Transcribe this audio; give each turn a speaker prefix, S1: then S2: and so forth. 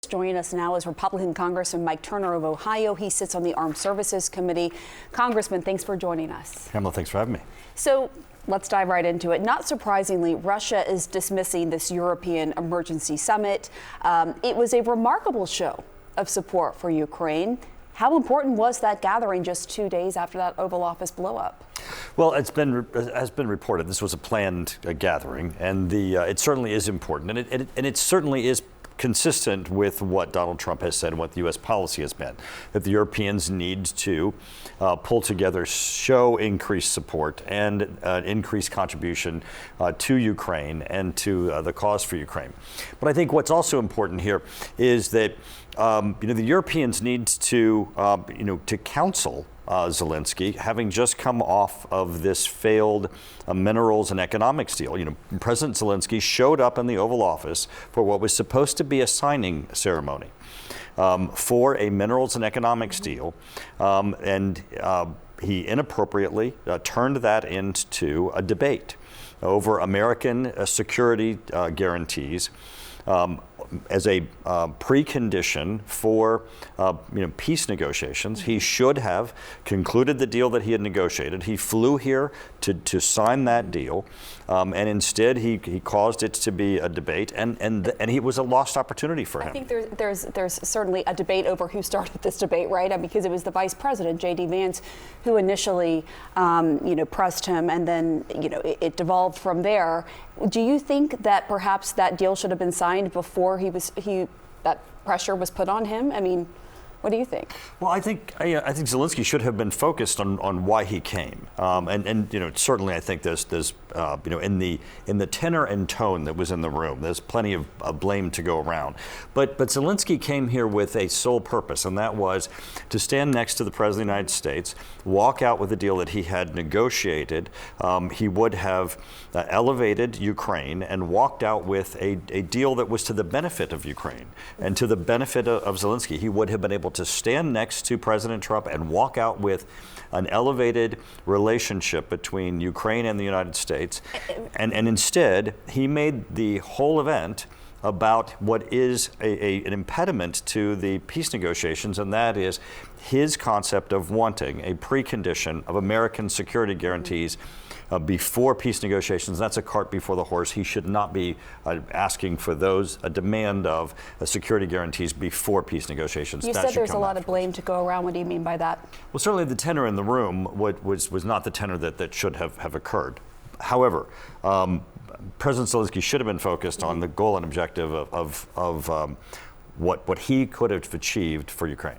S1: Joining us now is Republican Congressman Mike Turner of Ohio. He sits on the Armed Services Committee. Congressman, thanks for joining us.
S2: Pamela, thanks for having me.
S1: So let's dive right into it. Not surprisingly, Russia is dismissing this European emergency summit. It was a remarkable show of support for Ukraine. How important was that gathering just 2 days after that Oval Office blowup?
S2: Well, has been reported this was a planned gathering, and it certainly is important, and it certainly is consistent with what Donald Trump has said and what the U.S. policy has been, that the Europeans need to pull together, show increased support and increased contribution to Ukraine and to the cause for Ukraine. But I think what's also important here is that the Europeans need to to counsel Zelensky, having just come off of this failed minerals and economics deal. President Zelensky showed up in the Oval Office for what was supposed to be a signing ceremony for a minerals and economics deal, and he inappropriately turned that into a debate over American security guarantees as a precondition for peace negotiations. He should have concluded the deal that he had negotiated. He flew here to sign that deal, and instead he caused it to be a debate, and it was a lost opportunity for him.
S1: I think there's certainly a debate over who started this debate, right? Because it was the Vice President, J.D. Vance, who initially pressed him, and then it devolved from there. Do you think that perhaps that deal should have been signed before that pressure was put on him? I mean, what do you think?
S2: Well, I think Zelensky should have been focused on why he came, and certainly I think there's in the tenor and tone that was in the room, there's plenty of blame to go around. But Zelensky came here with a sole purpose, and that was to stand next to the President of the United States, walk out with a deal that he had negotiated. He would have elevated Ukraine and walked out with a deal that was to the benefit of Ukraine and to the benefit of Zelensky. He would have been able to stand next to President Trump and walk out with an elevated relationship between Ukraine and the United States. And instead, he made the whole event about what is an impediment to the peace negotiations, and that is his concept of wanting a precondition of American security guarantees before peace negotiations. That's a cart before the horse. He should not be asking for a demand of security guarantees before peace negotiations.
S1: You said there's a lot of blame to go around. What do you mean by that?
S2: Well, certainly the tenor in the room was not the tenor that should have occurred. However, President Zelensky should have been focused on the goal and objective of what he could have achieved for Ukraine.